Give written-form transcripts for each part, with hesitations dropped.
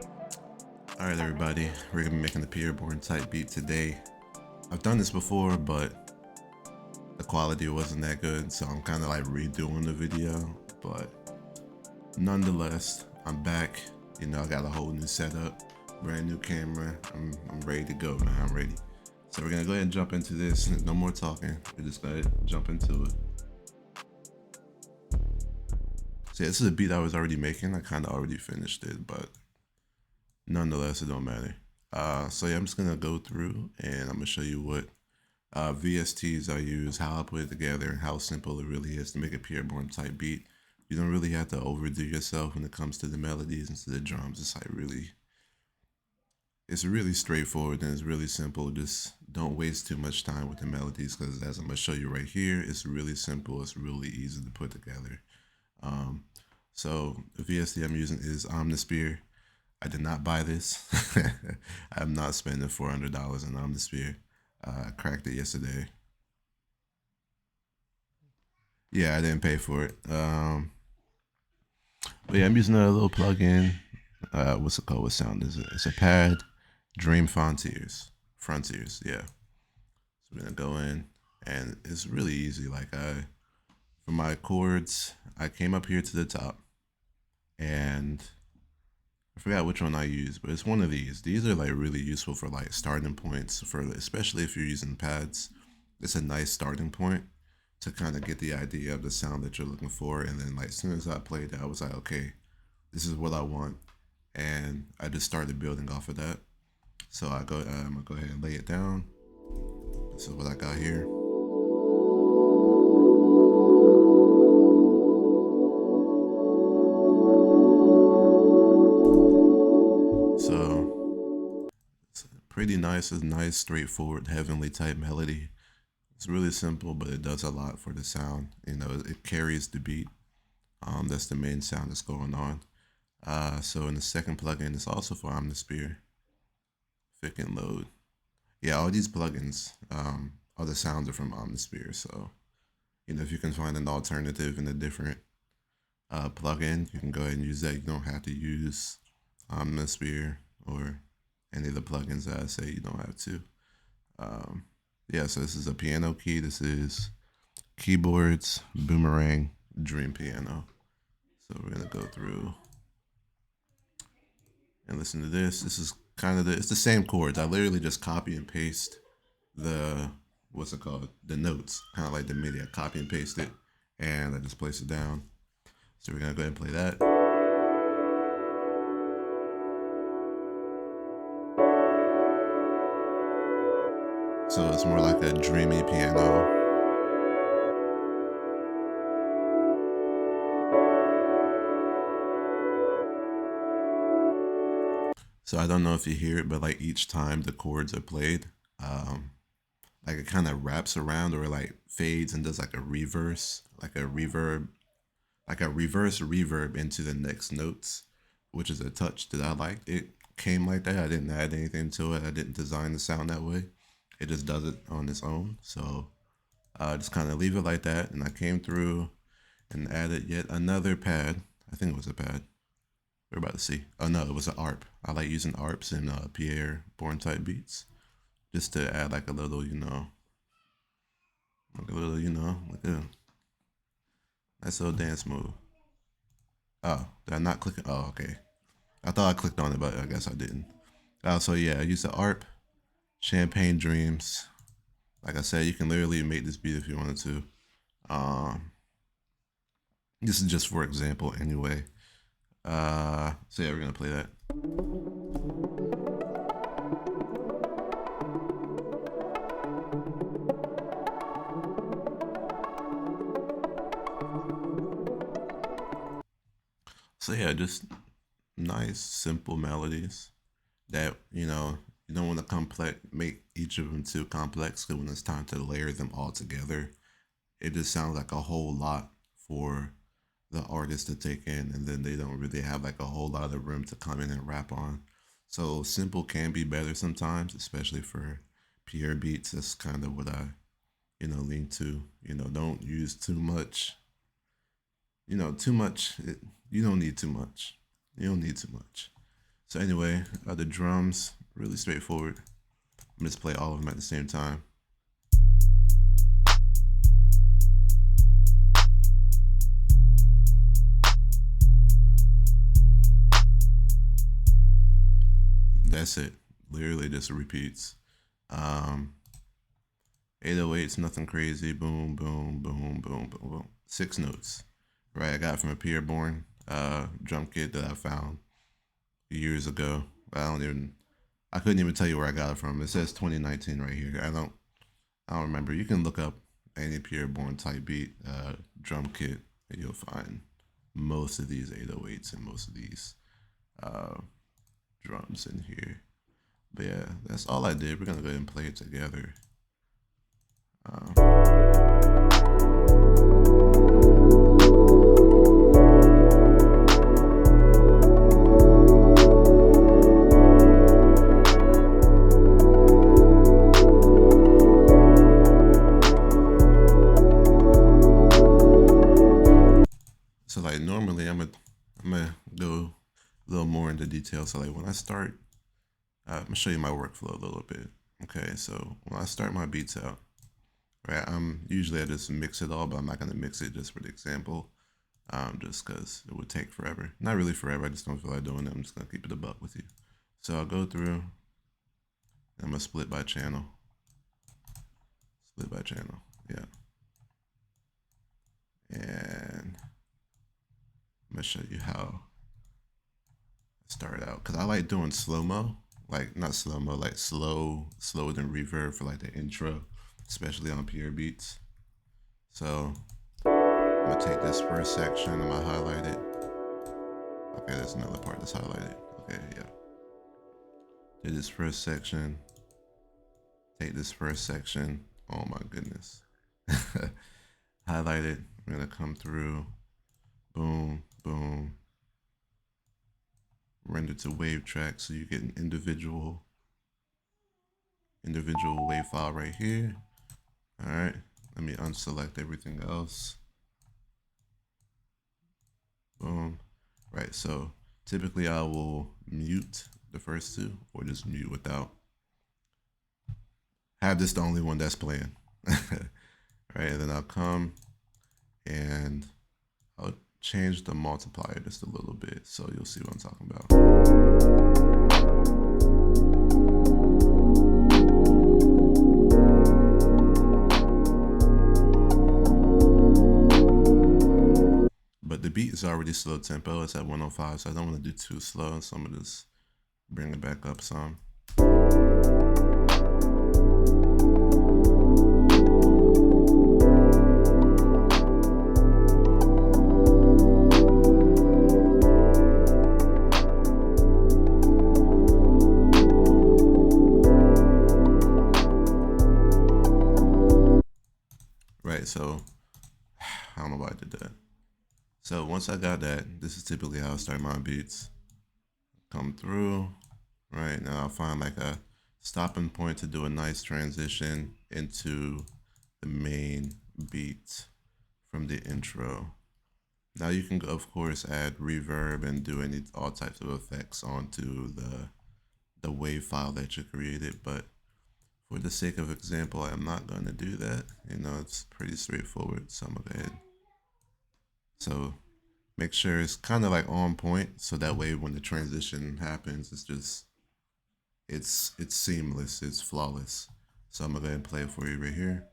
Alright everybody, we're gonna be making the Pierre Bourne type beat today. I've done this before, but the quality wasn't that good, so I'm kind of like redoing the video. But nonetheless, I'm back. You know, I got a whole new setup, brand new camera. I'm ready to go, man. I'm ready. So we're gonna go ahead and jump into this. No more talking. We're just gonna jump into it. So yeah, this is a beat I was already making. I kind of already finished it, but nonetheless, it don't matter. So yeah, I'm just gonna go through and I'm gonna show you what VSTs I use, how I put it together, and how simple it really is to make a Pierre Bourne type beat. You don't really have to overdo yourself when it comes to the melodies and to the drums. It's really straightforward and it's really simple. Just don't waste too much time with the melodies because as I'm gonna show you right here, it's really simple. It's really easy to put together. So the VST I'm using is Omnisphere. I did not buy this. I'm not spending $400 on Omnisphere. I cracked it yesterday. Yeah, I didn't pay for it. But yeah, I'm using a little plugin. What's it called? What sound is it? It's a pad. Dream Frontiers. Frontiers, yeah. So we're gonna go in, and it's really easy. For my chords, I came up here to the top, and I forgot which one I used, but it's one of these. These are like really useful for like starting points for, especially if you're using pads. It's a nice starting point to kind of get the idea of the sound that you're looking for. And then like as soon as I played it, I was like, okay, this is what I want. And I just started building off of that. So I'm gonna go ahead and lay it down. This is what I got here. So it's pretty nice. It's nice, straightforward, heavenly type melody. It's really simple, but it does a lot for the sound. You know, it carries the beat. That's the main sound that's going on. So in the second plugin, it's also for Omnisphere. If it can load. Yeah, all these plugins, all the sounds are from Omnisphere. So, you know, if you can find an alternative in a different plugin, you can go ahead and use that. You don't have to use Omnisphere or any of the plugins that I say you don't have to. Yeah, so this is a piano key. This is keyboards, boomerang, dream piano. So we're gonna go through and listen to this. This is kind of it's the same chords. I literally just copy and paste the, what's it called? The notes, kind of like the MIDI. I copy and paste it and I just place it down. So we're gonna go ahead and play that. So it's more like a dreamy piano. So I don't know if you hear it, but like each time the chords are played, like it kind of wraps around or like fades and does like a reverse, like a reverb, like a reverse reverb into the next notes, which is a touch that I liked. It came like that. I didn't add anything to it. I didn't design the sound that way. It just does it on its own. So I just kind of leave it like that. And I came through and added yet another pad. I think it was a pad. We're about to see. Oh no, it was an ARP. I like using ARPs in Pierre Bourne type beats, just to add like a little, like a nice little dance move. Oh, did I not click it? Oh, okay. I thought I clicked on it, but I guess I didn't. So yeah, I used the ARP, Champagne Dreams. Like I said, you can literally make this beat if you wanted to. Um, this is just for example, anyway. So yeah, we're gonna play that. So yeah, just nice, simple melodies that you don't want to complex make each of them too complex. Because when it's time to layer them all together, it just sounds like a whole lot for the artist to take in, and then they don't really have like a whole lot of room to come in and rap on. So simple can be better sometimes, especially for Pierre beats. That's kind of what I lean to. Don't use too much. Too much. You don't need too much. You don't need too much. So anyway, the drums, really straightforward. I'm just play all of them at the same time. That's it. Literally just repeats. 808s, nothing crazy. Boom, boom, boom, boom, boom, boom. 6 notes. Right, I got it from a Pierre Bourne drum kit that I found years ago. I couldn't even tell you where I got it from. It says 2019 right here. I don't remember. You can look up any Pierre Bourne type beat drum kit and you'll find most of these 808s and most of these uh, drums in here. But yeah, that's all I did. We're gonna go ahead and play it together. So like normally I'm gonna go a little more into detail. So like when I start, I'm gonna show you my workflow a little bit. Okay, so when I start my beats out, right, usually I just mix it all, but I'm not gonna mix it just for the example, just because it would take forever. Not really forever. I just don't feel like doing it. I'm just gonna keep it a buck with you. So I'll go through. I'm gonna split by channel. Split by channel. Yeah. And I'm gonna show you how I start out because I like doing slow mo, like not slow mo, like slower than reverb for like the intro, especially on Pierre beats. So I'm gonna take this first section. I'm gonna highlight it. Okay, there's another part that's highlighted. Okay, yeah. Do this first section. Take this first section. Oh my goodness. Highlight it. I'm gonna come through. Boom, boom. Render to wave track so you get an individual wave file right here. All right, let me unselect everything else. Boom. Right, so typically I will mute the first two or just mute without. Have this the only one that's playing. Right, and then I'll come and I'll change the multiplier just a little bit so you'll see what I'm talking about. But the beat is already slow tempo. It's at 105, so I don't want to do too slow. So I'm going to just bring it back up some. Right, so I don't know why I did that. So once I got that, this is typically how I start my beats. Come through, right, now I'll find like a stopping point to do a nice transition into the main beat from the intro. Now you can, of course, add reverb and do all types of effects onto the wave file that you created, but for the sake of example, I'm not going to do that. You know, it's pretty straightforward, so I'm going to go ahead. So make sure it's kind of like on point, so that way when the transition happens, it's seamless, it's flawless. So I'm going to go ahead and play it for you right here.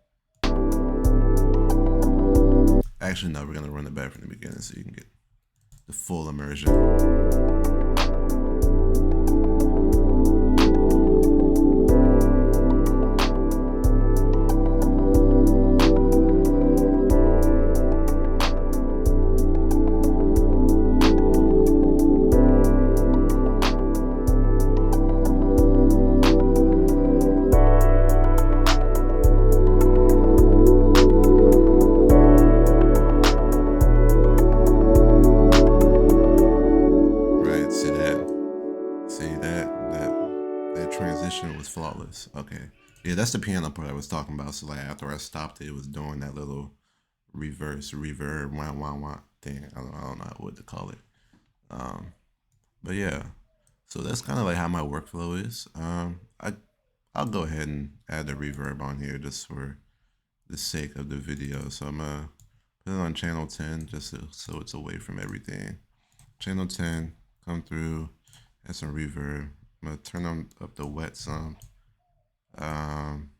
Actually, no, we're going to run it back from the beginning so you can get the full immersion. Was flawless. Okay, yeah, that's the piano part I was talking about. So like after I stopped it was doing that little reverb wah thing. I don't know what to call it. But yeah, So that's kind of like how my workflow is. I'll go ahead and add the reverb on here just for the sake of the video. So I'm gonna put it on channel 10 just so it's away from everything. Channel 10, come through, add some reverb. I'm gonna turn on up the wet some. I'm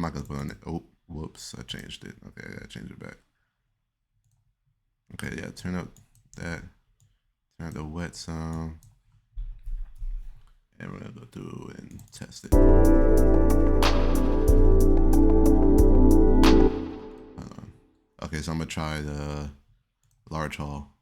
not gonna put on it. Oh, whoops, I changed it. Okay, I gotta change it back. Okay, yeah, turn up that. Turn up the wet some. And we're gonna go through and test it. Hold on. Okay, so I'm gonna try the large hall.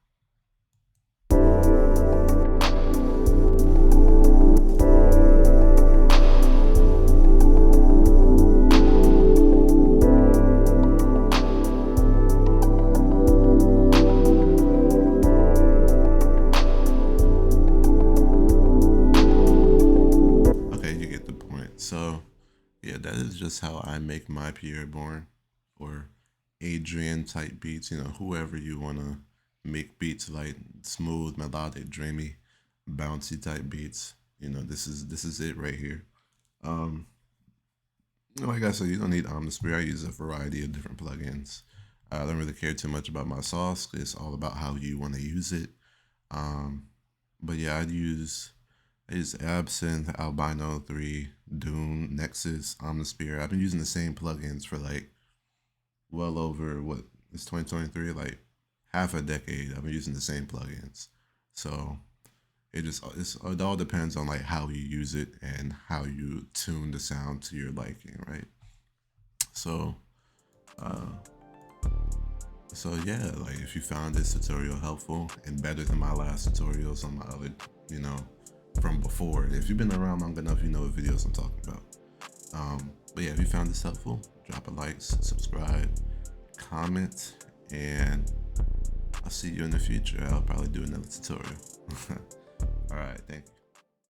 So, yeah, that is just how I make my Pierre Bourne or Adrian type beats. You know, whoever you want to make beats like smooth, melodic, dreamy, bouncy type beats. You know, this is it right here. Um, like I said, you don't need Omnisphere. I use a variety of different plugins. I don't really care too much about my sauce. It's all about how you want to use it. Um, but yeah, I use Absinthe, Albino 3, Dune, Nexus, Omnisphere. I've been using the same plugins for like well over what it's 2023, like half a decade. I've been using the same plugins. So it all depends on like how you use it and how you tune the sound to your liking, right? So uh so yeah, like if you found this tutorial helpful and better than my last tutorials on my other, you know, from before. If you've been around long enough, you know what videos I'm talking about. But yeah, if you found this helpful, drop a like, subscribe, comment, and I'll see you in the future. I'll probably do another tutorial. All right, thank you.